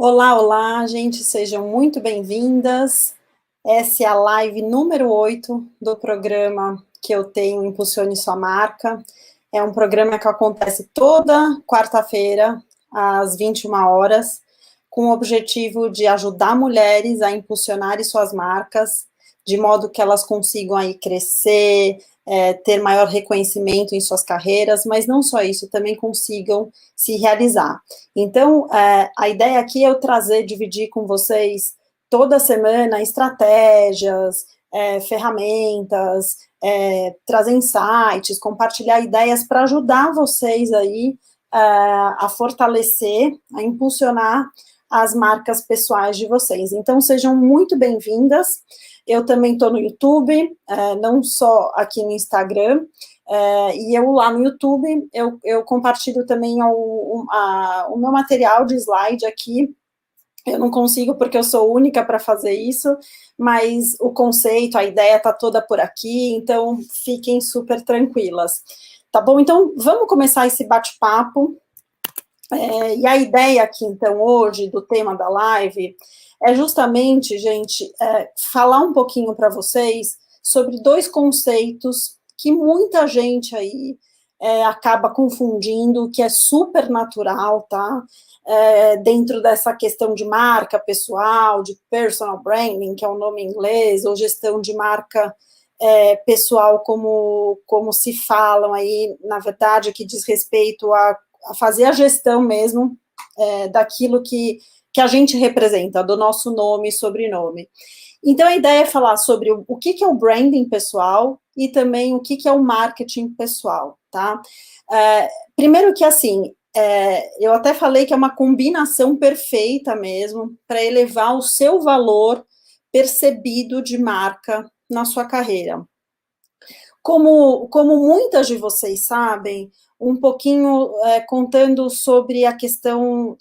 Olá, olá, gente, sejam muito bem-vindas. Essa é a live número 8 do programa que eu tenho, Impulsione Sua Marca. É um programa que acontece toda quarta-feira, às 21 horas, com o objetivo de ajudar mulheres a impulsionarem suas marcas, de modo que elas consigam aí crescer, ter maior reconhecimento em suas carreiras, mas não só isso, também consigam se realizar. Então, a ideia aqui é eu trazer, dividir com vocês toda semana estratégias, ferramentas, trazer insights, compartilhar ideias para ajudar vocês aí a fortalecer, a impulsionar as marcas pessoais de vocês. Então, sejam muito bem-vindas. Eu também estou no YouTube, não só aqui no Instagram, e eu lá no YouTube, eu compartilho também o meu material de slide aqui. Eu não consigo porque eu sou única para fazer isso, mas o conceito, a ideia está toda por aqui, então fiquem super tranquilas. Tá bom? Então, vamos começar esse bate-papo. E a ideia aqui, então, hoje, do tema da live, é justamente, gente, falar um pouquinho para vocês sobre dois conceitos que muita gente aí acaba confundindo, que é super natural, tá? Dentro dessa questão de marca pessoal, de personal branding, que é o nome em inglês, ou gestão de marca pessoal, como se falam aí, na verdade, que diz respeito a fazer a gestão mesmo daquilo que a gente representa, do nosso nome e sobrenome. Então, a ideia é falar sobre o que é o branding pessoal e também o que é o marketing pessoal, tá? Primeiro que, assim, eu até falei que é uma combinação perfeita mesmo para elevar o seu valor percebido de marca na sua carreira. Como muitas de vocês sabem, um pouquinho contando sobre a questão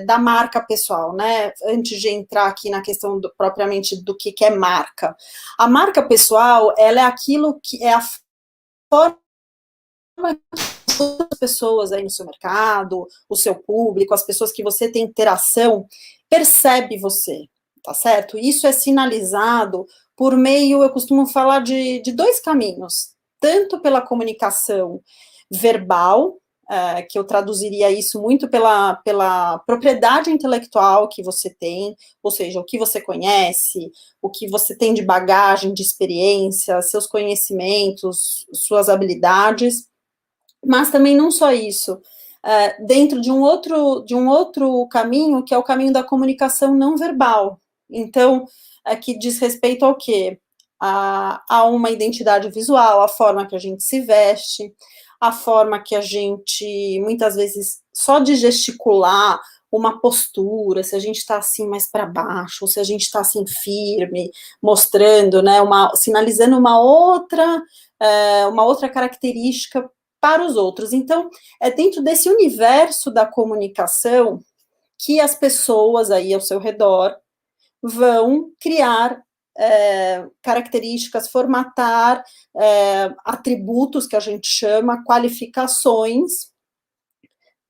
da marca pessoal, né? Antes de entrar aqui na questão propriamente do que é marca. A marca pessoal, ela é aquilo que é a forma que as pessoas aí no seu mercado, o seu público, as pessoas que você tem interação, percebe você, tá certo? Isso é sinalizado por meio, eu costumo falar de dois caminhos, tanto pela comunicação verbal, que eu traduziria isso muito pela propriedade intelectual que você tem, ou seja, o que você conhece, o que você tem de bagagem, de experiência, seus conhecimentos, suas habilidades, mas também não só isso, dentro de um outro caminho, que é o caminho da comunicação não verbal. Então, que diz respeito ao quê? A uma identidade visual, a forma que a gente se veste, a forma que a gente, muitas vezes, só de gesticular uma postura, se a gente está assim mais para baixo, ou se a gente está assim firme, mostrando, né, sinalizando uma outra característica para os outros. Então, é dentro desse universo da comunicação que as pessoas aí ao seu redor vão criar características, formatar atributos que a gente chama, qualificações,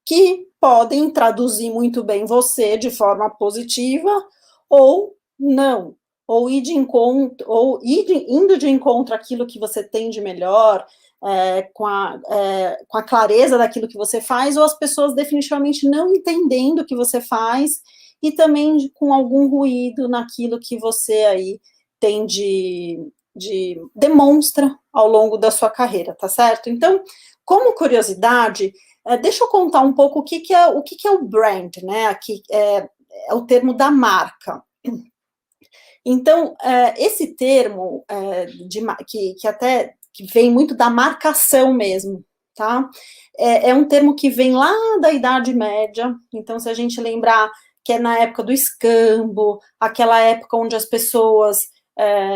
que podem traduzir muito bem você de forma positiva ou não, ou indo de encontro àquilo que você tem de melhor, com a clareza daquilo que você faz, ou as pessoas definitivamente não entendendo o que você faz, e também com algum ruído naquilo que você aí tem demonstra ao longo da sua carreira, tá certo? Então, como curiosidade, deixa eu contar um pouco o que é o brand, né? Aqui é o termo da marca. Então, esse termo que vem muito da marcação mesmo, tá? É um termo que vem lá da Idade Média. Então, se a gente lembrar que é na época do escambo, aquela época onde as pessoas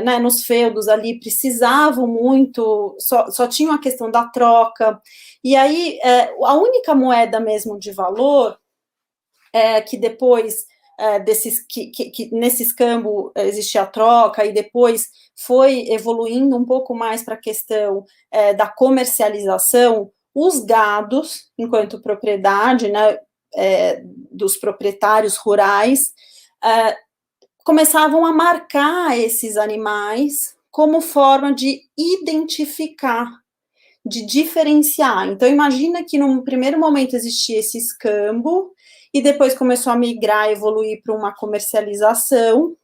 né, nos feudos ali precisavam muito, só tinham a questão da troca, e aí a única moeda mesmo de valor que depois nesse escambo existia a troca, e depois foi evoluindo um pouco mais para a questão da comercialização, os gados, enquanto propriedade, né, dos proprietários rurais, começavam a marcar esses animais como forma de identificar, de diferenciar. Então, imagina que num primeiro momento existia esse escambo, e depois começou a migrar, evoluir para uma comercialização,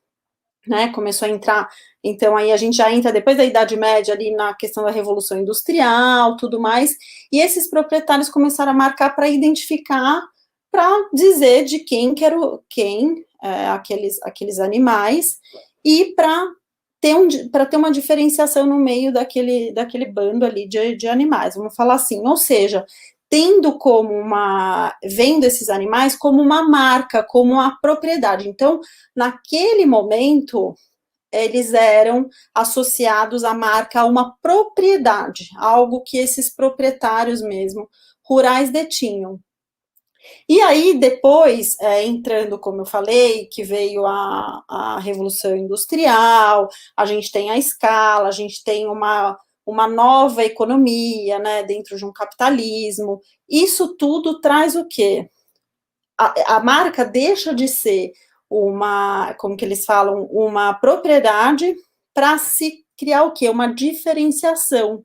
né, começou a entrar, então aí a gente já entra depois da Idade Média ali na questão da Revolução Industrial, tudo mais, e esses proprietários começaram a marcar para identificar, para dizer de quem que era aqueles animais, e para ter uma diferenciação no meio daquele bando ali de animais, vamos falar assim, ou seja, vendo esses animais como uma marca, como uma propriedade. Então, naquele momento, eles eram associados à marca a uma propriedade, algo que esses proprietários mesmo, rurais, detinham. E aí, depois, entrando, como eu falei, que veio a Revolução Industrial, a gente tem a escala, a gente tem uma nova economia, né, dentro de um capitalismo. Isso tudo traz o quê? A marca deixa de ser como que eles falam, uma propriedade, para se criar o quê? Uma diferenciação.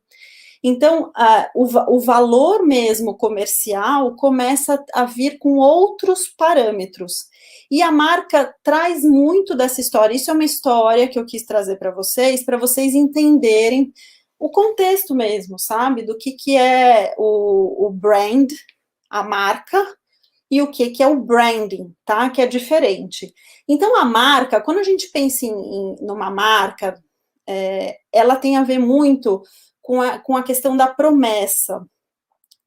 Então, o valor mesmo comercial começa a vir com outros parâmetros. E a marca traz muito dessa história. Isso é uma história que eu quis trazer para vocês entenderem o contexto mesmo, sabe? Do que é o brand, a marca, e o que é o branding, tá? Que é diferente. Então, a marca, quando a gente pensa numa marca, ela tem a ver muito com a questão da promessa,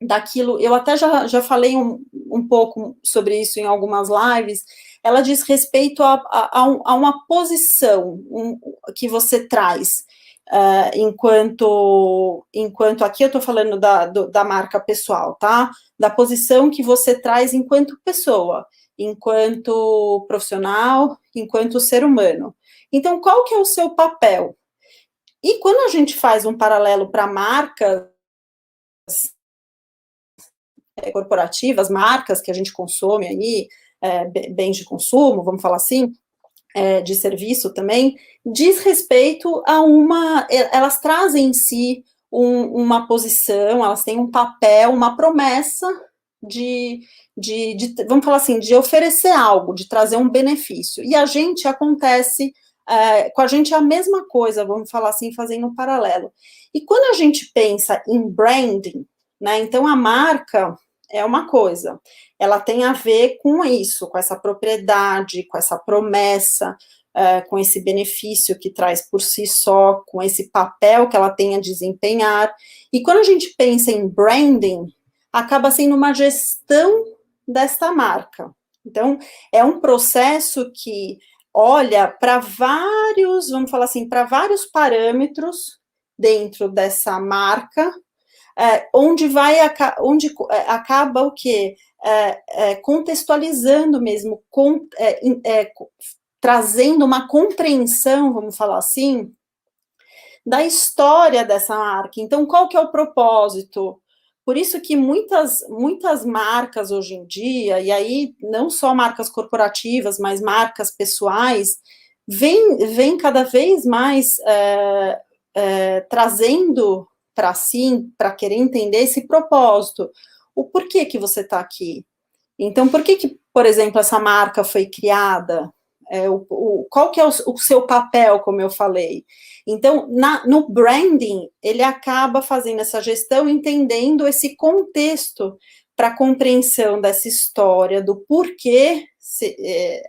daquilo, eu até já falei um pouco sobre isso em algumas lives, ela diz respeito a uma posição que você traz, enquanto aqui eu estou falando da marca pessoal, tá? Da posição que você traz enquanto pessoa, enquanto profissional, enquanto ser humano. Então, qual que é o seu papel? E quando a gente faz um paralelo para marcas corporativas, marcas que a gente consome aí, bens de consumo, vamos falar assim, de serviço também, diz respeito a elas trazem em si uma posição, elas têm um papel, uma promessa vamos falar assim, de oferecer algo, de trazer um benefício. E a gente acontece, com a gente é a mesma coisa, vamos falar assim, fazendo um paralelo. E quando a gente pensa em branding, né, então a marca é uma coisa, ela tem a ver com isso, com essa propriedade, com essa promessa, com esse benefício que traz por si só, com esse papel que ela tem a desempenhar. E quando a gente pensa em branding, acaba sendo uma gestão desta marca. Então, é um processo que olha para vários, vamos falar assim, para vários parâmetros dentro dessa marca, onde acaba o quê? Contextualizando mesmo, trazendo uma compreensão, vamos falar assim, da história dessa marca. Então, qual que é o propósito? Por isso que muitas marcas hoje em dia, e aí não só marcas corporativas, mas marcas pessoais, vêm cada vez mais trazendo para si, para querer entender esse propósito. O porquê que você está aqui? Então, por que, por exemplo, essa marca foi criada? Qual que é o seu papel, como eu falei? Então, no branding, ele acaba fazendo essa gestão, entendendo esse contexto para a compreensão dessa história, do porquê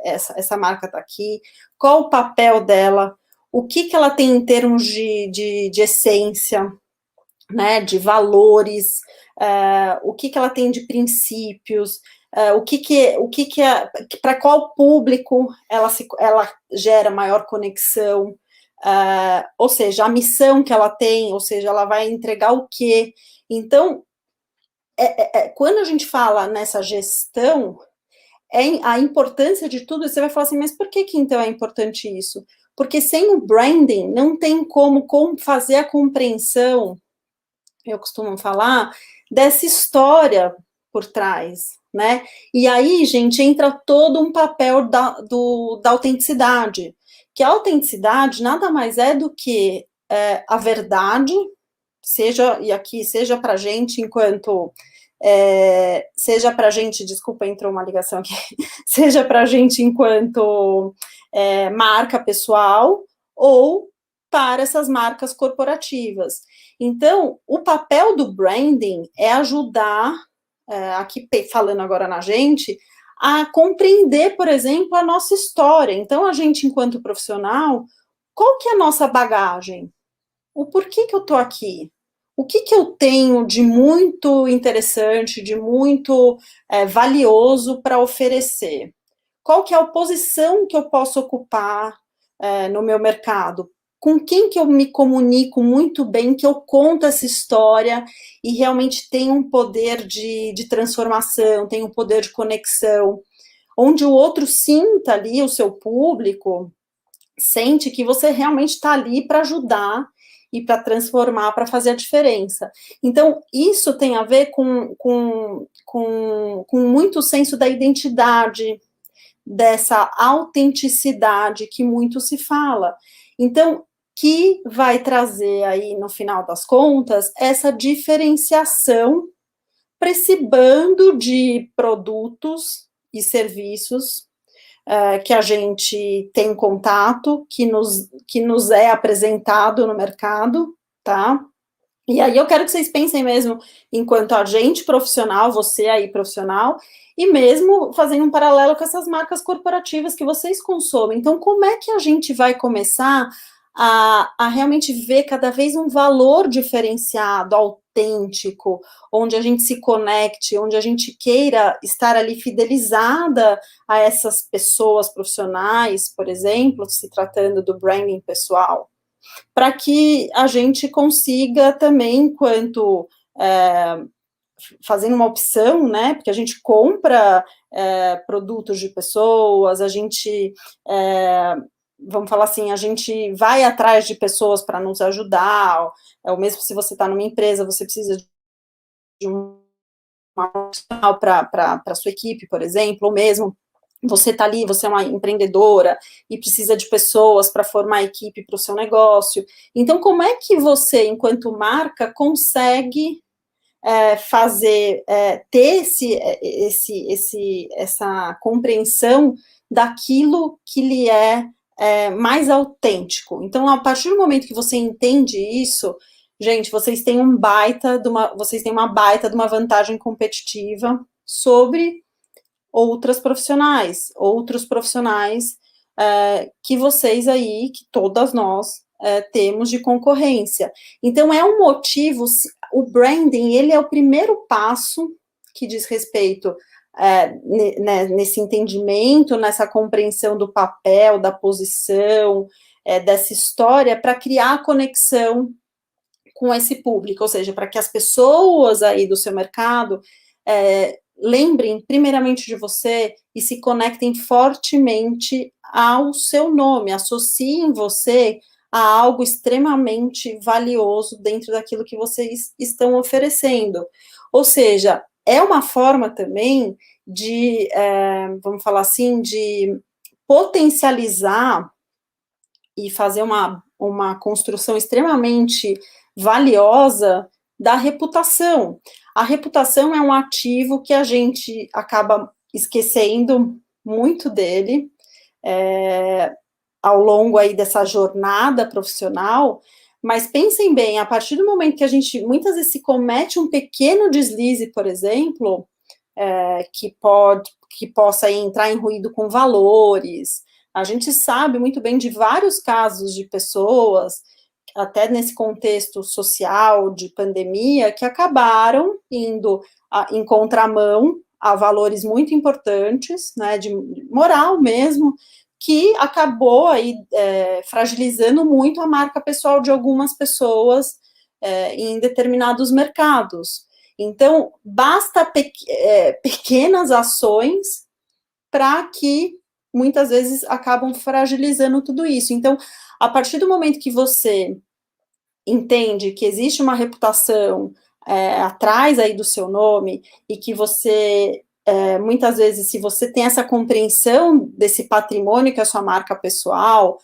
essa marca está aqui, qual o papel dela, o que ela tem em termos de essência, né, de valores, o que ela tem de princípios, para qual público ela gera maior conexão, ou seja, a missão que ela tem, ou seja, ela vai entregar o quê. Então, quando a gente fala nessa gestão, a importância de tudo, você vai falar assim, mas por que então é importante isso? Porque sem o branding, não tem como fazer a compreensão, eu costumo falar, dessa história por trás, né? E aí, gente, entra todo um papel da autenticidade, que a autenticidade nada mais é do que a verdade, seja, e aqui, seja para a gente enquanto, seja para a gente, desculpa, entrou uma ligação aqui, seja para a gente enquanto marca pessoal, ou para essas marcas corporativas. Então, o papel do branding é ajudar, aqui falando agora na gente, a compreender, por exemplo, a nossa história. Então, a gente, enquanto profissional, qual que é a nossa bagagem? O porquê que eu estou aqui? O que que eu tenho de muito interessante, de muito valioso para oferecer? Qual que é a posição que eu posso ocupar no meu mercado? Com quem que eu me comunico muito bem, que eu conto essa história e realmente tem um poder de transformação, tem um poder de conexão, onde o outro sinta ali, o seu público, sente que você realmente está ali para ajudar e para transformar, para fazer a diferença. Então, isso tem a ver com muito senso da identidade, dessa autenticidade que muito se fala. Então, que vai trazer aí, no final das contas, essa diferenciação para esse bando de produtos e serviços que a gente tem contato, que nos é apresentado no mercado, tá? E aí eu quero que vocês pensem mesmo, enquanto agente profissional, você aí profissional, e mesmo fazendo um paralelo com essas marcas corporativas que vocês consomem. Então, como é que a gente vai começar a realmente ver cada vez um valor diferenciado, autêntico, onde a gente se conecte, onde a gente queira estar ali fidelizada a essas pessoas profissionais, por exemplo, se tratando do branding pessoal, para que a gente consiga também, enquanto fazendo uma opção, né, porque a gente compra produtos de pessoas, a gente, vamos falar assim, a gente vai atrás de pessoas para nos ajudar, ou mesmo se você está numa empresa, você precisa de um profissional para a sua equipe, por exemplo, ou mesmo você está ali, você é uma empreendedora e precisa de pessoas para formar a equipe para o seu negócio. Então, como é que você, enquanto marca, consegue fazer, ter essa compreensão daquilo que lhe é mais autêntico? Então, a partir do momento que você entende isso, gente, vocês têm uma baita de uma vantagem competitiva sobre outros profissionais que vocês aí, que todas nós temos de concorrência. Então, é um motivo, o branding, ele é o primeiro passo que diz respeito nesse entendimento, nessa compreensão do papel, da posição, dessa história, para criar a conexão com esse público, ou seja, para que as pessoas aí do seu mercado lembrem primeiramente de você e se conectem fortemente ao seu nome, associem você a algo extremamente valioso dentro daquilo que vocês estão oferecendo. Ou seja, é uma forma também de, vamos falar assim, de potencializar e fazer uma construção extremamente valiosa da reputação. A reputação é um ativo que a gente acaba esquecendo muito dele ao longo aí dessa jornada profissional, mas pensem bem, a partir do momento que a gente muitas vezes se comete um pequeno deslize, por exemplo, que possa entrar em ruído com valores, a gente sabe muito bem de vários casos de pessoas, até nesse contexto social de pandemia, que acabaram indo em contramão a valores muito importantes, né, de moral mesmo, que acabou aí fragilizando muito a marca pessoal de algumas pessoas em determinados mercados. Então, basta pequenas ações para que muitas vezes acabam fragilizando tudo isso. Então, a partir do momento que você entende que existe uma reputação atrás aí do seu nome e que você muitas vezes, se você tem essa compreensão desse patrimônio que é a sua marca pessoal,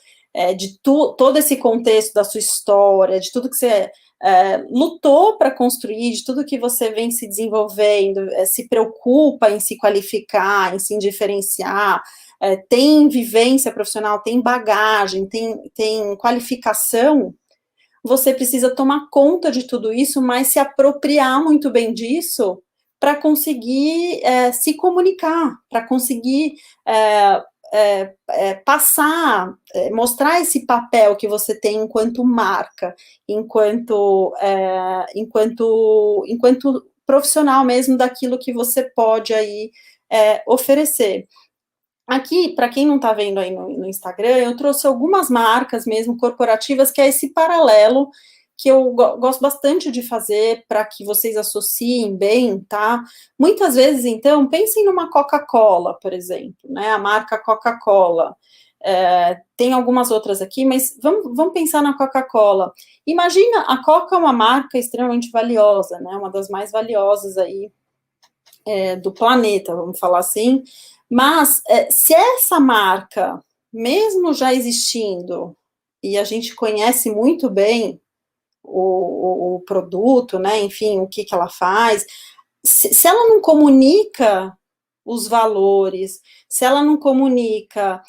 de todo esse contexto da sua história, de tudo que você lutou para construir, de tudo que você vem se desenvolvendo, se preocupa em se qualificar, em se diferenciar, tem vivência profissional, tem bagagem, tem qualificação, você precisa tomar conta de tudo isso, mas se apropriar muito bem disso para conseguir se comunicar, para conseguir passar, mostrar esse papel que você tem enquanto marca, enquanto profissional mesmo daquilo que você pode aí oferecer. Aqui, para quem não está vendo aí no Instagram, eu trouxe algumas marcas mesmo corporativas, que é esse paralelo que eu gosto bastante de fazer para que vocês associem bem, tá? Muitas vezes, então, pensem numa Coca-Cola, por exemplo, né? A marca Coca-Cola. Tem algumas outras aqui, mas vamos pensar na Coca-Cola. Imagina, a Coca é uma marca extremamente valiosa, né? Uma das mais valiosas aí do planeta, vamos falar assim. Mas, se essa marca, mesmo já existindo, e a gente conhece muito bem o produto, né, enfim, o que ela faz, se ela não comunica os valores, se ela não comunica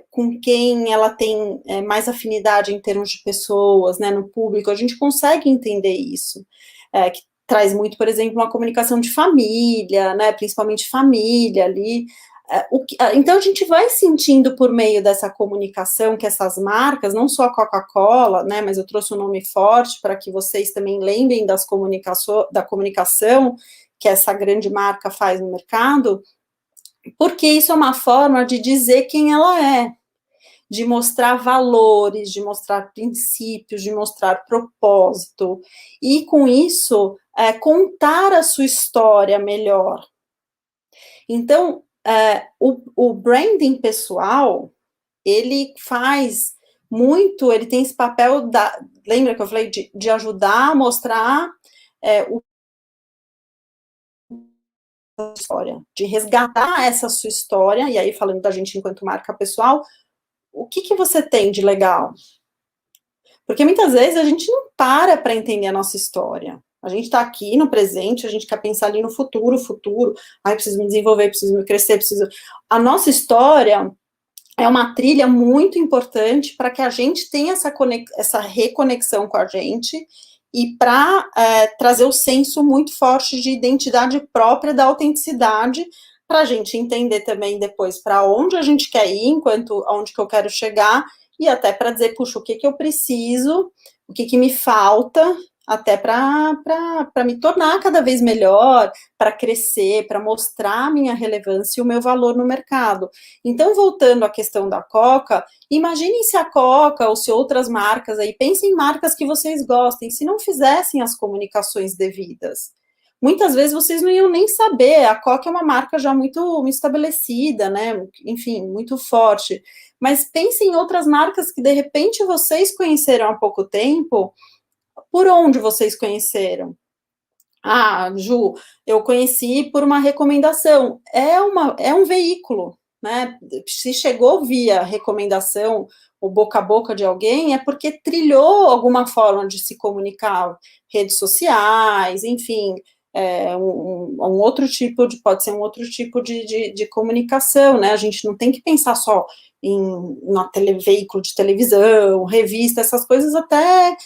com quem ela tem mais afinidade em termos de pessoas, né, no público, a gente consegue entender isso, que traz muito, por exemplo, uma comunicação de família, né, principalmente família ali. Então a gente vai sentindo por meio dessa comunicação que essas marcas, não só a Coca-Cola, né, mas eu trouxe um nome forte para que vocês também lembrem da comunicação que essa grande marca faz no mercado, porque isso é uma forma de dizer quem ela é, de mostrar valores, de mostrar princípios, de mostrar propósito, e com isso, contar a sua história melhor. Então, o branding pessoal, ele faz muito, ele tem esse papel, lembra que eu falei de ajudar a mostrar história, de resgatar essa sua história, e aí falando da gente enquanto marca pessoal, o que você tem de legal? Porque muitas vezes a gente não para entender a nossa história. A gente está aqui no presente, a gente quer pensar ali no futuro, preciso me desenvolver, preciso me crescer, A nossa história é uma trilha muito importante para que a gente tenha essa reconexão com a gente e para trazer o senso muito forte de identidade própria, da autenticidade, para a gente entender também depois para onde a gente quer ir, aonde que eu quero chegar, e até para dizer, puxa, o que eu preciso, o que me falta, até para me tornar cada vez melhor, para crescer, para mostrar a minha relevância e o meu valor no mercado. Então, voltando à questão da Coca, imaginem se a Coca ou se outras marcas aí, pensem em marcas que vocês gostem, se não fizessem as comunicações devidas. Muitas vezes vocês não iam nem saber, a Coca é uma marca já muito estabelecida, né, enfim, muito forte, mas pensem em outras marcas que de repente vocês conheceram há pouco tempo. Por onde vocês conheceram? Ah, Ju, eu conheci por uma recomendação. É um veículo, né? Se chegou via recomendação ou boca a boca de alguém, é porque trilhou alguma forma de se comunicar, redes sociais, enfim, outro tipo pode ser um outro tipo de comunicação, né? A gente não tem que pensar só veículo de televisão, revista, essas coisas até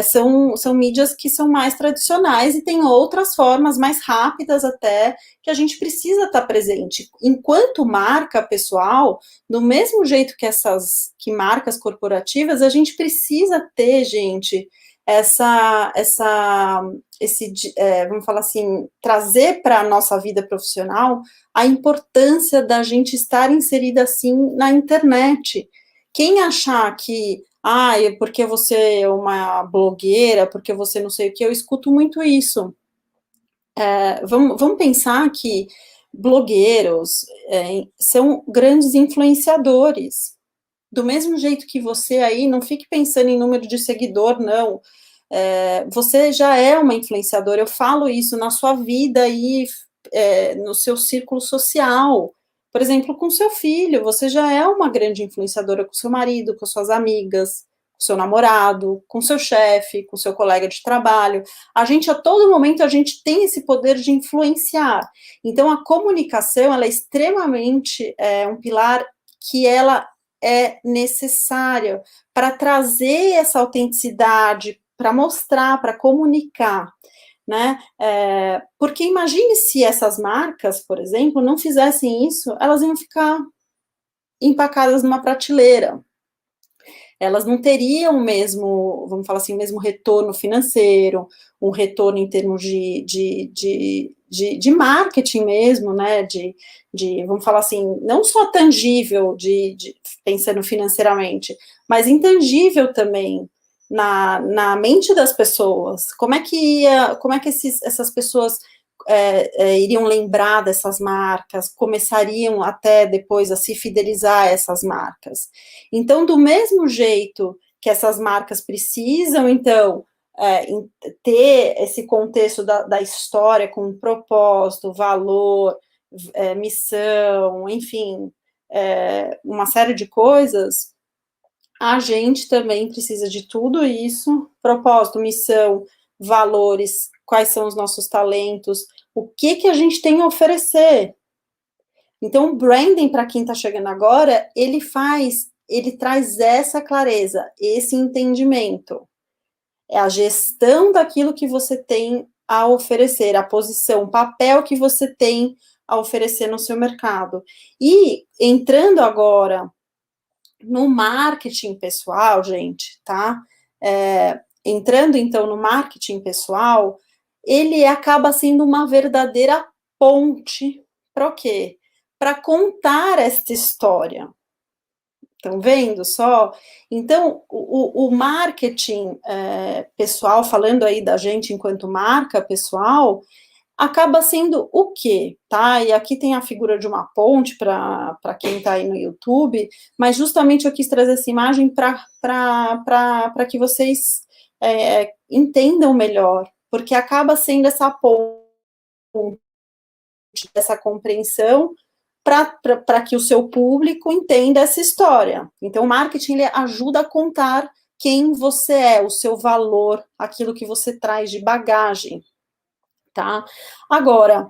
são mídias que são mais tradicionais e tem outras formas mais rápidas até que a gente precisa estar presente. Enquanto marca pessoal, do mesmo jeito que marcas corporativas, a gente precisa ter, gente, vamos falar assim, trazer para a nossa vida profissional a importância da gente estar inserida assim na internet. Quem achar que é porque você é uma blogueira, porque você não sei o que, eu escuto muito isso. Vamos pensar que blogueiros são grandes influenciadores. Do mesmo jeito que você aí, não fique pensando em número de seguidor, não. Você já é uma influenciadora, eu falo isso na sua vida aí, no seu círculo social. Por exemplo, com seu filho, você já é uma grande influenciadora com seu marido, com suas amigas, com seu namorado, com seu chefe, com seu colega de trabalho. A gente, a todo momento, a gente tem esse poder de influenciar. Então, a comunicação, ela é extremamente um pilar que ela é necessária para trazer essa autenticidade, para mostrar, para comunicar, né? Porque imagine se essas marcas, por exemplo, não fizessem isso, elas iam ficar empacadas numa prateleira. Elas não teriam o mesmo, vamos falar assim, o mesmo retorno financeiro, um retorno em termos de marketing mesmo, né? Vamos falar assim, não só tangível, pensando financeiramente, mas intangível também, na mente das pessoas. Como é que essas pessoas iriam lembrar dessas marcas, começariam até depois a se fidelizar a essas marcas? Então, do mesmo jeito que essas marcas precisam, então, ter esse contexto da história com propósito, valor, missão, enfim, uma série de coisas, a gente também precisa de tudo isso, propósito, missão, valores, quais são os nossos talentos, o que a gente tem a oferecer. Então, o branding, para quem está chegando agora, ele traz essa clareza, esse entendimento. É a gestão daquilo que você tem a oferecer, a posição, o papel que você tem a oferecer no seu mercado. E entrando agora no marketing pessoal, gente, tá? Entrando então no marketing pessoal, ele acaba sendo uma verdadeira ponte para o quê? Para contar esta história. Estão vendo só? Então, o marketing pessoal, falando aí da gente enquanto marca pessoal, acaba sendo o quê? Tá? E aqui tem a figura de uma ponte para quem está aí no YouTube, mas justamente eu quis trazer essa imagem para que vocês entendam melhor, porque acaba sendo essa ponte, essa compreensão para que o seu público entenda essa história. Então, o marketing ele ajuda a contar quem você é, o seu valor, aquilo que você traz de bagagem, tá? Agora,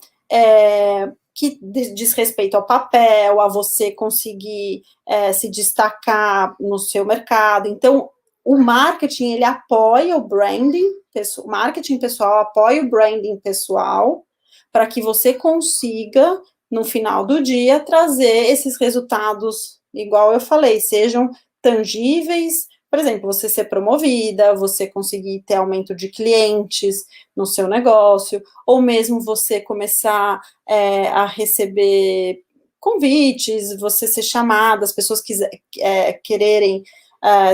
que diz respeito ao papel, a você conseguir se destacar no seu mercado. Então, o marketing, ele apoia o branding, o marketing pessoal apoia o branding pessoal, para que você consiga, no final do dia, trazer esses resultados, igual eu falei, sejam tangíveis, por exemplo, você ser promovida, você conseguir ter aumento de clientes no seu negócio, ou mesmo você começar a receber convites, você ser chamada, as pessoas quererem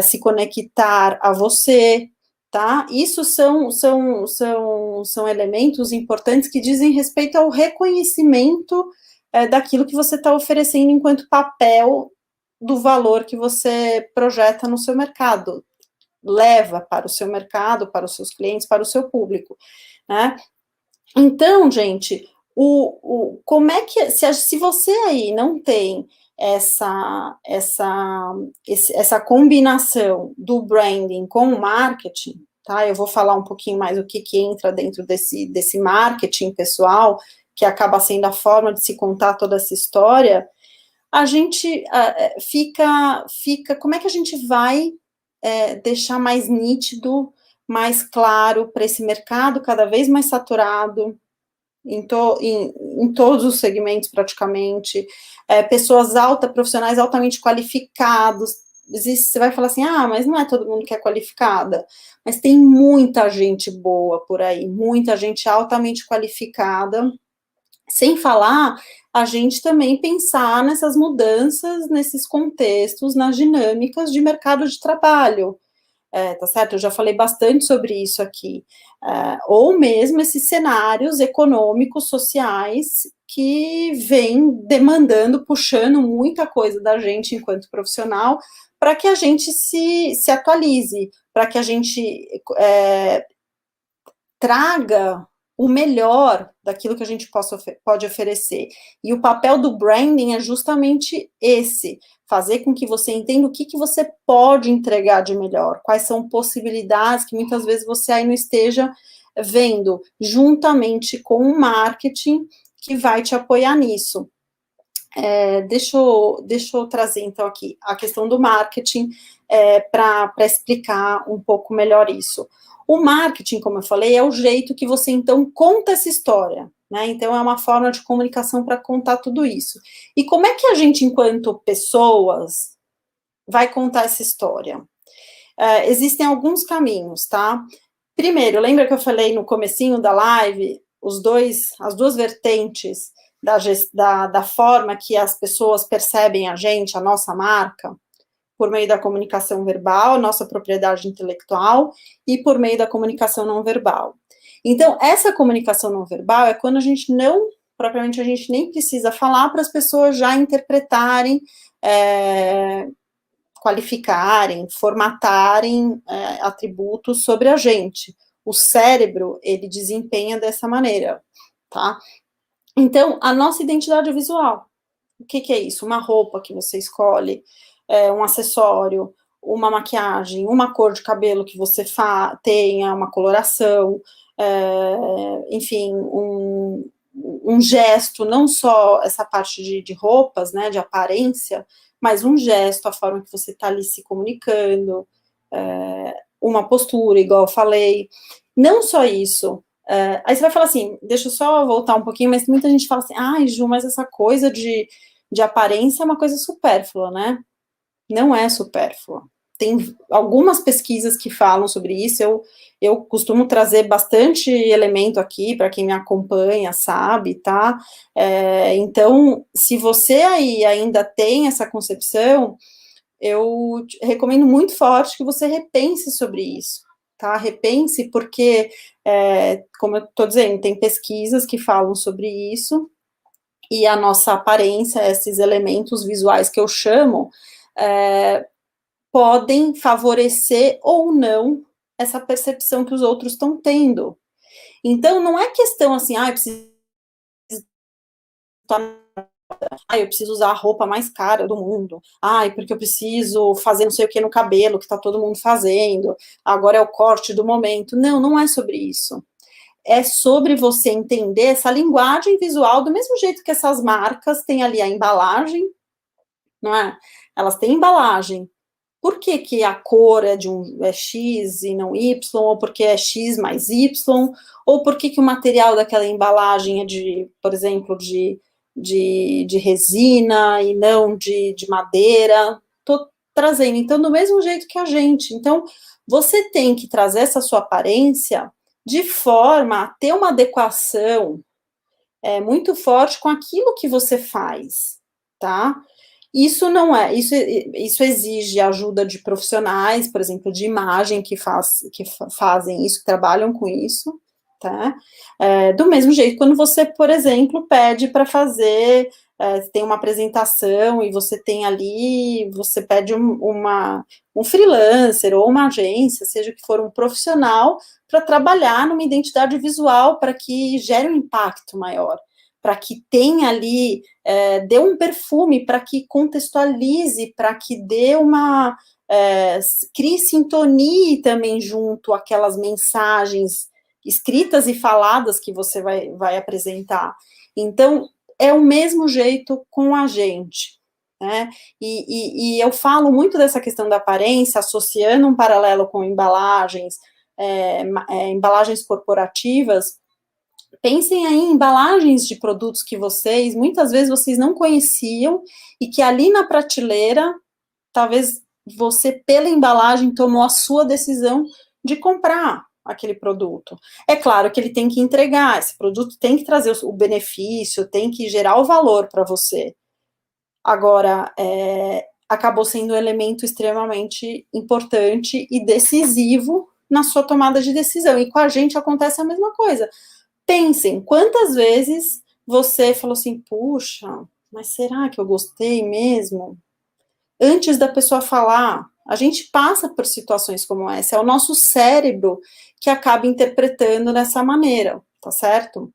se conectar a você, tá? Isso são elementos importantes que dizem respeito ao reconhecimento daquilo que você está oferecendo enquanto papel do valor que você projeta no seu mercado, leva para o seu mercado, para os seus clientes, para o seu público, né? Então, gente, como é que, se você aí não tem essa combinação do branding com o marketing, tá? Eu vou falar um pouquinho mais o que entra dentro desse marketing pessoal, que acaba sendo a forma de se contar toda essa história. A gente como é que a gente vai deixar mais nítido, mais claro para esse mercado cada vez mais saturado, em todos os segmentos praticamente, pessoas profissionais altamente qualificados. Você vai falar assim, mas não é todo mundo que é qualificada, mas tem muita gente boa por aí, muita gente altamente qualificada, sem falar a gente também pensar nessas mudanças, nesses contextos, nas dinâmicas de mercado de trabalho. Tá certo? Eu já falei bastante sobre isso aqui. Ou mesmo esses cenários econômicos, sociais, que vêm demandando, puxando muita coisa da gente enquanto profissional, para que a gente se atualize, para que a gente traga o melhor daquilo que a gente pode oferecer. E o papel do branding é justamente esse, fazer com que você entenda o que você pode entregar de melhor, quais são possibilidades que muitas vezes você aí não esteja vendo, juntamente com o marketing que vai te apoiar nisso. Deixa eu trazer, então, aqui a questão do marketing para explicar um pouco melhor isso. O marketing, como eu falei, é o jeito que você, então, conta essa história, né? Então, é uma forma de comunicação para contar tudo isso. E como é que a gente, enquanto pessoas, vai contar essa história? Existem alguns caminhos, tá? Primeiro, lembra que eu falei no comecinho da live, as duas vertentes da forma que as pessoas percebem a gente, a nossa marca, por meio da comunicação verbal, nossa propriedade intelectual, e por meio da comunicação não verbal. Então, essa comunicação não verbal é quando a gente não, propriamente a gente nem precisa falar para as pessoas já interpretarem, qualificarem, formatarem atributos sobre a gente. O cérebro, ele desempenha dessa maneira, tá? Então, a nossa identidade visual, o que é isso? Uma roupa que você escolhe, um acessório, uma maquiagem, uma cor de cabelo que você tenha, uma coloração, enfim, um gesto, não só essa parte de roupas, né, de aparência, mas um gesto, a forma que você está ali se comunicando, uma postura, igual eu falei. Não só isso. Aí você vai falar assim, deixa eu só voltar um pouquinho, mas muita gente fala assim, ai, Ju, mas essa coisa de aparência é uma coisa supérflua, né? Não é supérflua. Tem algumas pesquisas que falam sobre isso, eu costumo trazer bastante elemento aqui, para quem me acompanha, sabe, tá? Então, se você aí ainda tem essa concepção, eu recomendo muito forte que você repense sobre isso, tá? Repense, porque, como eu estou dizendo, tem pesquisas que falam sobre isso, e a nossa aparência, esses elementos visuais que eu chamo, podem favorecer ou não essa percepção que os outros estão tendo. Então, não é questão assim, eu preciso eu preciso usar a roupa mais cara do mundo, porque eu preciso fazer não sei o que no cabelo, que tá todo mundo fazendo, agora é o corte do momento. Não, não é sobre isso. É sobre você entender essa linguagem visual, do mesmo jeito que essas marcas têm ali a embalagem, não é? Elas têm embalagem. Por que que a cor é X e não Y, ou porque é X mais Y, ou por que que o material daquela embalagem é de, por exemplo, de resina e não de madeira? Estou trazendo, então, do mesmo jeito que a gente. Então, você tem que trazer essa sua aparência de forma a ter uma adequação muito forte com aquilo que você faz, tá? Isso não é, isso exige ajuda de profissionais, por exemplo, de imagem que fazem isso, que trabalham com isso, tá? Do mesmo jeito, quando você, por exemplo, pede para fazer, tem uma apresentação e você tem ali, você pede um freelancer ou uma agência, seja que for um profissional, para trabalhar numa identidade visual para que gere um impacto maior, para que tenha ali, dê um perfume, para que contextualize, para que dê crie sintonia também junto àquelas mensagens escritas e faladas que você vai apresentar. Então, é o mesmo jeito com a gente, né? E eu falo muito dessa questão da aparência, associando um paralelo com embalagens, embalagens corporativas. Pensem aí em embalagens de produtos que muitas vezes vocês não conheciam, e que ali na prateleira, talvez você, pela embalagem, tomou a sua decisão de comprar aquele produto. É claro que ele tem que entregar, esse produto tem que trazer o benefício, tem que gerar o valor para você. Agora, acabou sendo um elemento extremamente importante e decisivo na sua tomada de decisão. E com a gente acontece a mesma coisa. Pensem, quantas vezes você falou assim, puxa, mas será que eu gostei mesmo? Antes da pessoa falar, a gente passa por situações como essa, é o nosso cérebro que acaba interpretando dessa maneira. tá certo?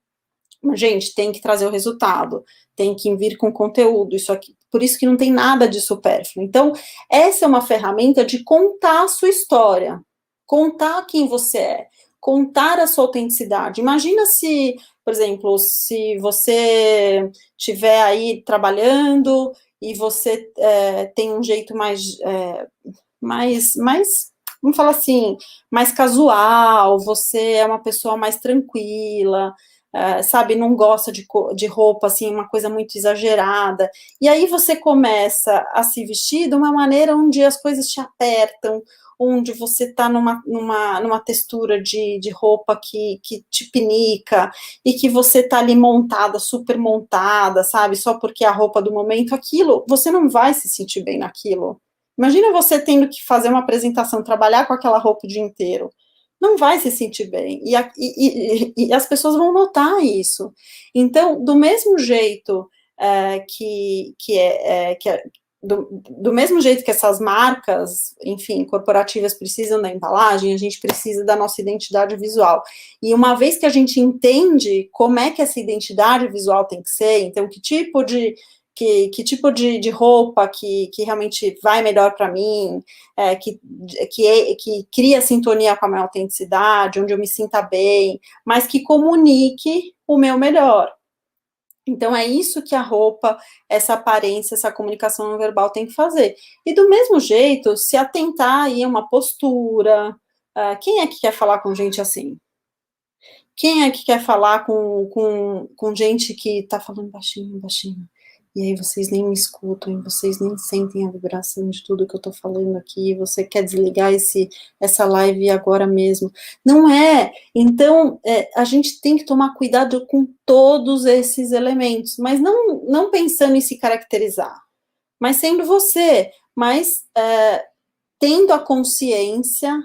Mas, gente, tem que trazer o resultado, tem que vir com conteúdo, isso aqui, por isso que não tem nada de supérfluo. Então, essa é uma ferramenta de contar a sua história, contar quem você é, contar a sua autenticidade. Imagina se, por exemplo, se você estiver aí trabalhando e você tem um jeito mais, vamos falar assim, mais casual, você é uma pessoa mais tranquila, sabe, não gosta de roupa, assim, uma coisa muito exagerada, e aí você começa a se vestir de uma maneira onde as coisas te apertam, onde você está numa textura de roupa que te pinica, e que você está ali montada, super montada, sabe, só porque é a roupa do momento, aquilo, você não vai se sentir bem naquilo. Imagina você tendo que fazer uma apresentação, trabalhar com aquela roupa o dia inteiro. Não vai se sentir bem. E as pessoas vão notar isso. Então, do mesmo jeito do mesmo jeito que essas marcas, enfim, corporativas precisam da embalagem, a gente precisa da nossa identidade visual. E uma vez que a gente entende como é que essa identidade visual tem que ser, então que tipo de roupa que realmente vai melhor para mim, que cria sintonia com a minha autenticidade, onde eu me sinta bem, mas que comunique o meu melhor. Então, é isso que a roupa, essa aparência, essa comunicação não verbal tem que fazer. E do mesmo jeito, se atentar aí a uma postura, quem é que quer falar com gente assim? Quem é que quer falar com gente que está falando baixinho, baixinho? E aí vocês nem me escutam, e vocês nem sentem a vibração de tudo que eu estou falando aqui, você quer desligar essa live agora mesmo. Não é. Então, a gente tem que tomar cuidado com todos esses elementos, mas não pensando em se caracterizar, mas sendo você, mas tendo a consciência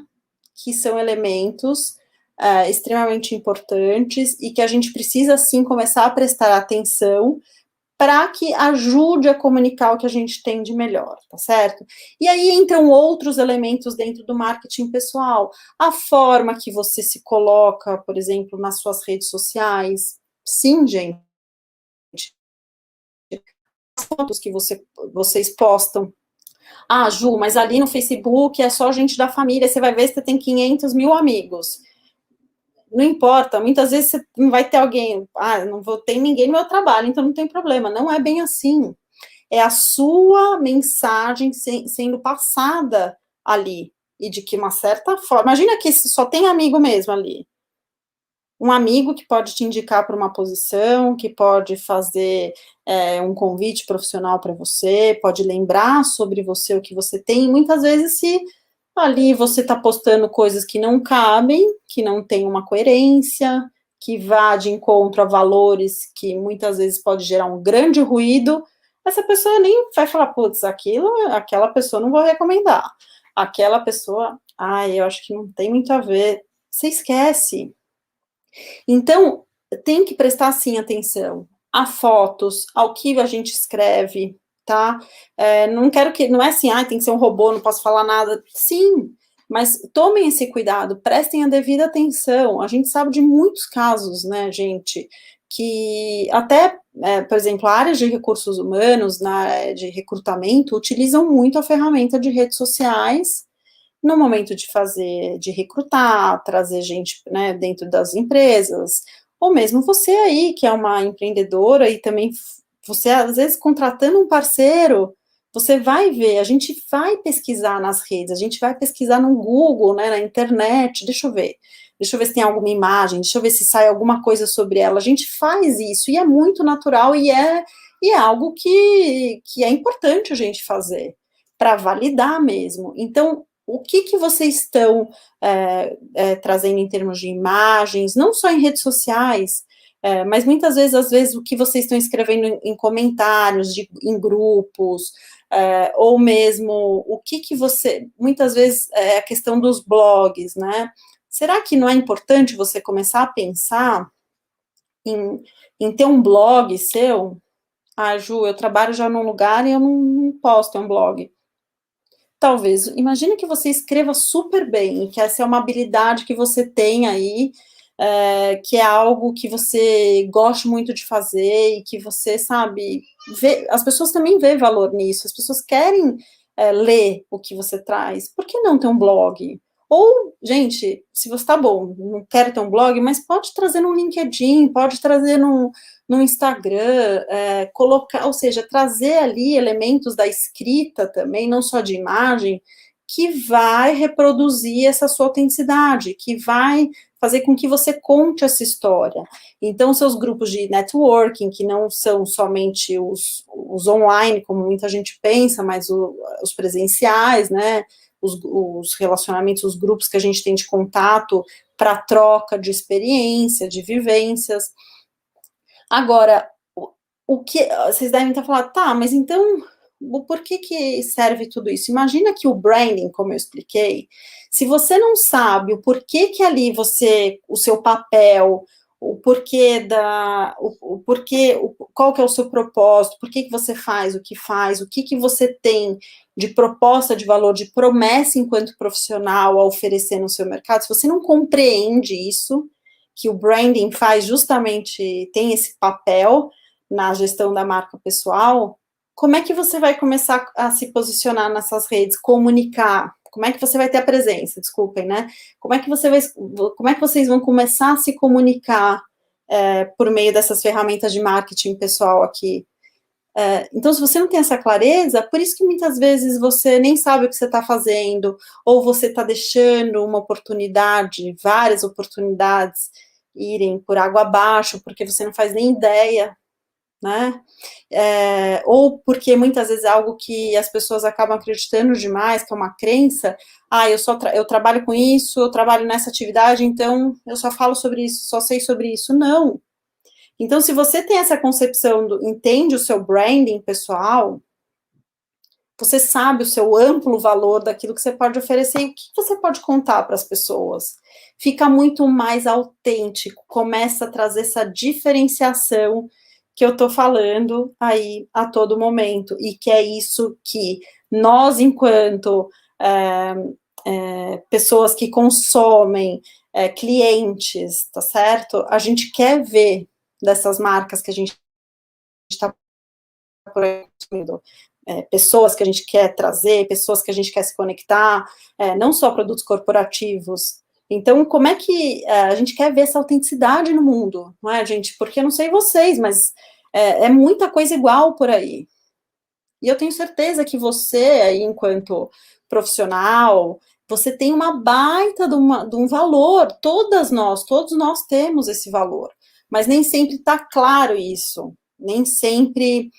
que são elementos extremamente importantes e que a gente precisa, sim, começar a prestar atenção para que ajude a comunicar o que a gente tem de melhor, tá certo? E aí entram outros elementos dentro do marketing pessoal, a forma que você se coloca, por exemplo, nas suas redes sociais. Sim, gente, as fotos que vocês postam. Ah, Ju, mas ali no Facebook é só gente da família, você vai ver se você tem 500 mil amigos. Não importa, muitas vezes você não vai ter alguém, não vou ter ninguém no meu trabalho, então não tem problema. Não é bem assim. É a sua mensagem sendo passada ali, e de que uma certa forma, imagina que só tem amigo mesmo ali, um amigo que pode te indicar para uma posição, que pode fazer um convite profissional para você, pode lembrar sobre você o que você tem, e muitas vezes se ali você está postando coisas que não cabem, que não tem uma coerência, que vá de encontro a valores que muitas vezes pode gerar um grande ruído, essa pessoa nem vai falar, putz, aquela pessoa não vou recomendar. Aquela pessoa, eu acho que não tem muito a ver. Você esquece. Então, tem que prestar, sim, atenção a fotos, ao que a gente escreve, tá? Não é assim, tem que ser um robô, não posso falar nada. Sim, mas tomem esse cuidado, prestem a devida atenção. A gente sabe de muitos casos, né, gente, que até, por exemplo, áreas de recursos humanos, na área de recrutamento, utilizam muito a ferramenta de redes sociais no momento de recrutar, trazer gente, né, dentro das empresas, ou mesmo você aí, que é uma empreendedora e também você, às vezes, contratando um parceiro, você vai ver, a gente vai pesquisar nas redes, a gente vai pesquisar no Google, né, na internet, deixa eu ver se tem alguma imagem, deixa eu ver se sai alguma coisa sobre ela, a gente faz isso, e é muito natural, e é algo que é importante a gente fazer, para validar mesmo. Então, o que vocês estão trazendo em termos de imagens, não só em redes sociais, mas muitas vezes, às vezes, o que vocês estão escrevendo em comentários, em grupos, ou mesmo o que você, muitas vezes, a questão dos blogs, né? Será que não é importante você começar a pensar em ter um blog seu? Ju, eu trabalho já num lugar e eu não posso ter um blog. Talvez, imagine que você escreva super bem, e que essa é uma habilidade que você tem aí, que é algo que você gosta muito de fazer e que você, sabe, as pessoas também vê valor nisso, as pessoas querem ler o que você traz, por que não ter um blog? Ou, gente, se você tá bom, não quer ter um blog, mas pode trazer no LinkedIn, pode trazer no Instagram, colocar, ou seja, trazer ali elementos da escrita também, não só de imagem, que vai reproduzir essa sua autenticidade, que vai fazer com que você conte essa história. Então, seus grupos de networking, que não são somente os online, como muita gente pensa, mas os presenciais, né? Os relacionamentos, os grupos que a gente tem de contato para troca de experiência, de vivências. Agora, o que vocês devem estar falando, tá, mas então por que serve tudo isso? Imagina que o branding, como eu expliquei, se você não sabe o porquê que ali o seu papel, o porquê o porquê, qual que é o seu propósito, por que você faz, o que você tem de proposta de valor, de promessa enquanto profissional a oferecer no seu mercado, se você não compreende isso, que o branding faz justamente, tem esse papel na gestão da marca pessoal, como é que você vai começar a se posicionar nessas redes, comunicar? Como é que você vai ter a presença? Desculpem, né? Como é que vocês vão começar a se comunicar por meio dessas ferramentas de marketing pessoal aqui? Então, se você não tem essa clareza, por isso que muitas vezes você nem sabe o que você está fazendo, ou você está deixando uma oportunidade, várias oportunidades irem por água abaixo, porque você não faz nem ideia, né? Ou porque muitas vezes é algo que as pessoas acabam acreditando demais, que é uma crença, eu trabalho com isso, eu trabalho nessa atividade, então eu só falo sobre isso, só sei sobre isso. Não. Então, se você tem essa concepção, entende o seu branding pessoal, você sabe o seu amplo valor daquilo que você pode oferecer e o que você pode contar para as pessoas. Fica muito mais autêntico, começa a trazer essa diferenciação que eu estou falando aí a todo momento, e que é isso que nós, enquanto pessoas que consomem, clientes, tá certo? A gente quer ver dessas marcas que a gente está consumindo, pessoas que a gente quer trazer, pessoas que a gente quer se conectar, não só produtos corporativos. Então, como é que a gente quer ver essa autenticidade no mundo, não é, gente? Porque eu não sei vocês, mas é muita coisa igual por aí. E eu tenho certeza que você, aí, enquanto profissional, você tem uma baita de um valor, todos nós temos esse valor, mas nem sempre está claro isso, nem sempre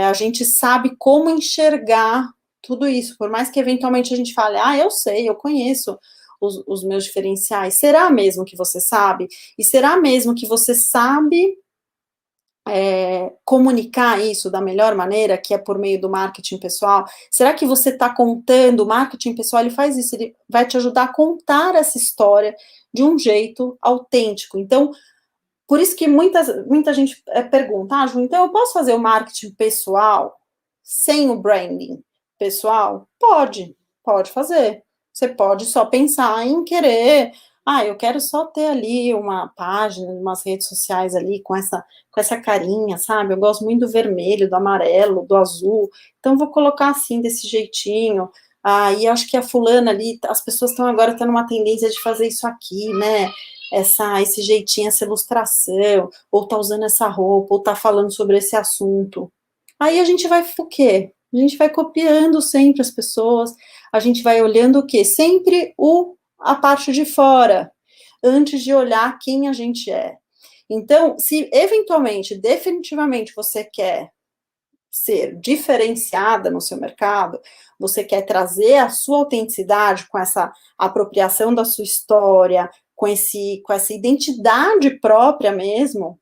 a gente sabe como enxergar tudo isso, por mais que eventualmente a gente fale, eu sei, eu conheço os meus diferenciais, será mesmo que você sabe? E será mesmo que você sabe comunicar isso da melhor maneira, que é por meio do marketing pessoal? Será que você está contando? O marketing pessoal, ele faz isso, ele vai te ajudar a contar essa história de um jeito autêntico. Então, por isso que muita gente pergunta, Ju, então eu posso fazer o marketing pessoal sem o branding pessoal? Pode fazer. Você pode só pensar em querer, eu quero só ter ali uma página, umas redes sociais ali com essa carinha, sabe? Eu gosto muito do vermelho, do amarelo, do azul, então vou colocar assim, desse jeitinho. E acho que a fulana ali, as pessoas estão agora tendo uma tendência de fazer isso aqui, né? Esse jeitinho, essa ilustração, ou tá usando essa roupa, ou tá falando sobre esse assunto. Aí a gente vai o quê? A gente vai copiando sempre as pessoas, a gente vai olhando o quê? Sempre a parte de fora, antes de olhar quem a gente é. Então, se eventualmente, definitivamente você quer ser diferenciada no seu mercado, você quer trazer a sua autenticidade com essa apropriação da sua história, com essa identidade própria mesmo,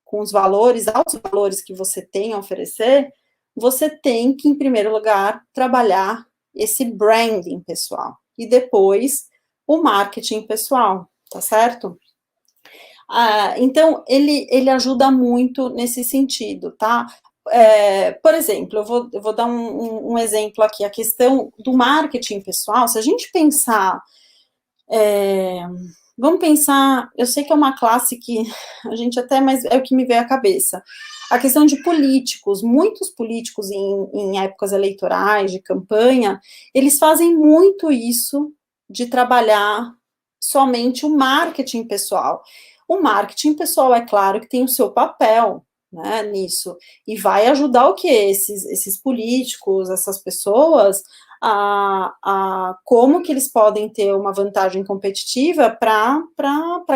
com os valores, altos valores que você tem a oferecer, você tem que, em primeiro lugar, trabalhar esse branding pessoal. E depois, o marketing pessoal, tá certo? Então, ele ajuda muito nesse sentido, tá? Por exemplo, eu vou dar um exemplo aqui, a questão do marketing pessoal, se a gente pensar vamos pensar, eu sei que é uma classe que a gente até, mas é o que me veio à cabeça. A questão de políticos, muitos políticos em épocas eleitorais, de campanha, eles fazem muito isso de trabalhar somente o marketing pessoal. O marketing pessoal, é claro que tem o seu papel, né, nisso, e vai ajudar o quê? Esses políticos, essas pessoas, a como que eles podem ter uma vantagem competitiva para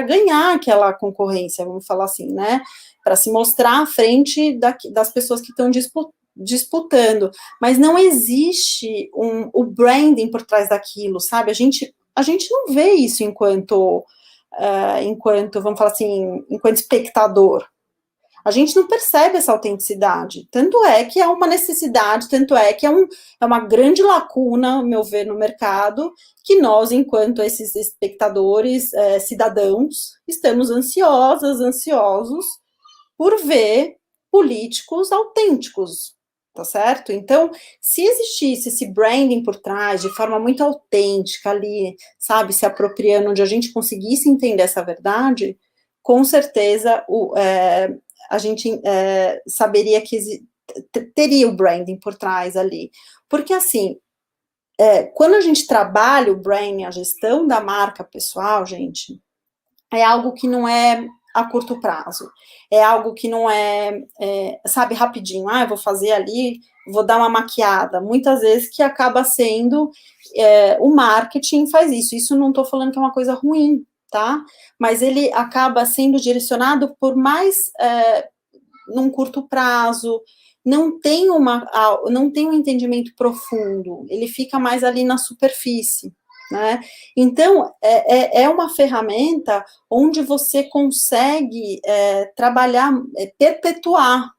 ganhar aquela concorrência, vamos falar assim, né? Para se mostrar à frente das pessoas que estão disputando. Mas não existe o branding por trás daquilo, sabe? A gente não vê isso enquanto, vamos falar assim, enquanto espectador. A gente não percebe essa autenticidade. Tanto é que é uma necessidade, tanto é que é uma grande lacuna, ao meu ver, no mercado, que nós, enquanto esses espectadores, cidadãos, estamos ansiosos por ver políticos autênticos, tá certo? Então, se existisse esse branding por trás, de forma muito autêntica ali, sabe, se apropriando, onde a gente conseguisse entender essa verdade, com certeza a gente saberia que teria o branding por trás ali. Porque, assim, quando a gente trabalha o branding, a gestão da marca pessoal, gente, é algo que não é a curto prazo, é algo que não sabe, rapidinho, eu vou fazer ali, vou dar uma maquiada, muitas vezes que acaba sendo, o marketing faz isso não estou falando que é uma coisa ruim, tá, mas ele acaba sendo direcionado por mais, num curto prazo, não tem um entendimento profundo, ele fica mais ali na superfície, né? Então, é uma ferramenta onde você consegue trabalhar, perpetuar.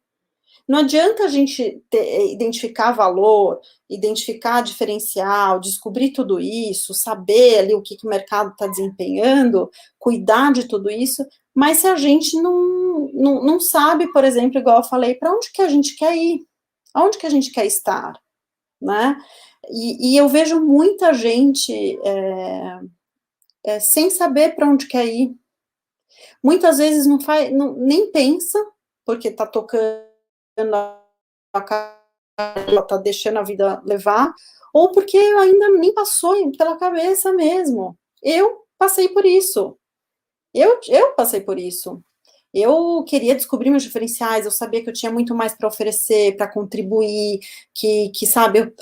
Não adianta a gente identificar valor, identificar diferencial, descobrir tudo isso, saber ali o que o mercado está desempenhando, cuidar de tudo isso, mas se a gente não sabe, por exemplo, igual eu falei, para onde que a gente quer ir, aonde que a gente quer estar, né? E eu vejo muita gente sem saber para onde quer ir. Muitas vezes nem pensa, porque está tocando a cara, está deixando a vida levar, ou porque ainda nem passou pela cabeça mesmo. Eu passei por isso. Eu passei por isso. Eu queria descobrir meus diferenciais, eu sabia que eu tinha muito mais para oferecer, para contribuir, que sabe,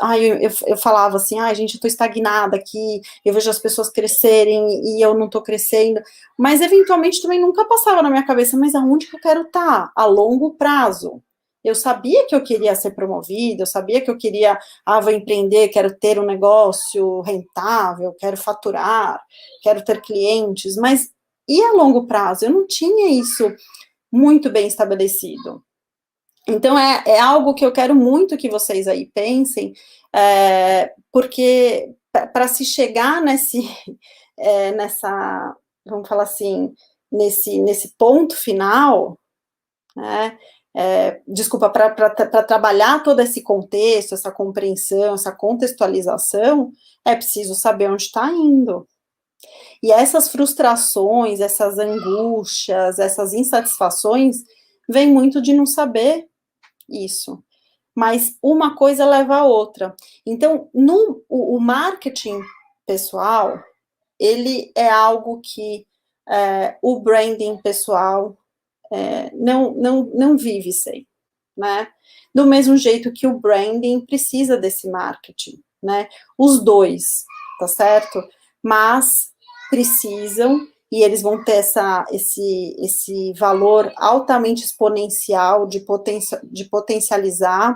eu falava assim, gente, eu estou estagnada aqui, eu vejo as pessoas crescerem e eu não estou crescendo, mas eventualmente também nunca passava na minha cabeça, mas aonde que eu quero estar? A longo prazo. Eu sabia que eu queria ser promovida, eu sabia que eu queria, vou empreender, quero ter um negócio rentável, quero faturar, quero ter clientes, mas e a longo prazo? Eu não tinha isso muito bem estabelecido. Então, é algo que eu quero muito que vocês aí pensem, porque para se chegar nessa, vamos falar assim, nesse ponto final, né, desculpa, para trabalhar todo esse contexto, essa compreensão, essa contextualização, é preciso saber onde está indo. E essas frustrações, essas angústias, essas insatisfações, vem muito de não saber isso. Mas uma coisa leva a outra. Então, o marketing pessoal, ele é algo que o branding pessoal não vive sem, né? Do mesmo jeito que o branding precisa desse marketing, né? Os dois, tá certo? Mas precisam, e eles vão ter esse valor altamente exponencial de potencializar,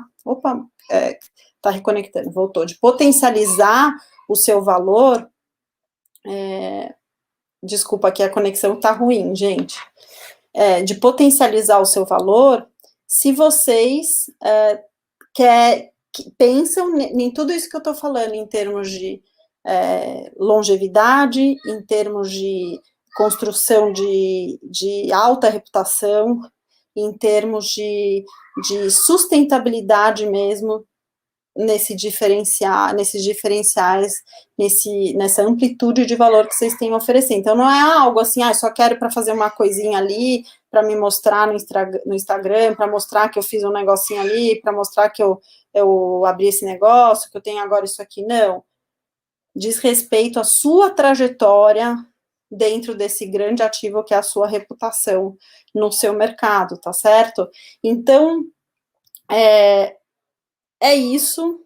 tá reconectando, voltou, de potencializar o seu valor, desculpa que a conexão tá ruim, gente, de potencializar o seu valor, se vocês pensam em tudo isso que eu tô falando, em termos de longevidade, em termos de construção de alta reputação, em termos de sustentabilidade mesmo, nesses diferenciais, nessa amplitude de valor que vocês têm a oferecer. Então, não é algo assim, só quero para fazer uma coisinha ali, para me mostrar no Instagram, para mostrar que eu fiz um negocinho ali, para mostrar que eu abri esse negócio, que eu tenho agora isso aqui. Não. Diz respeito à sua trajetória dentro desse grande ativo que é a sua reputação no seu mercado, tá certo? Então, é isso.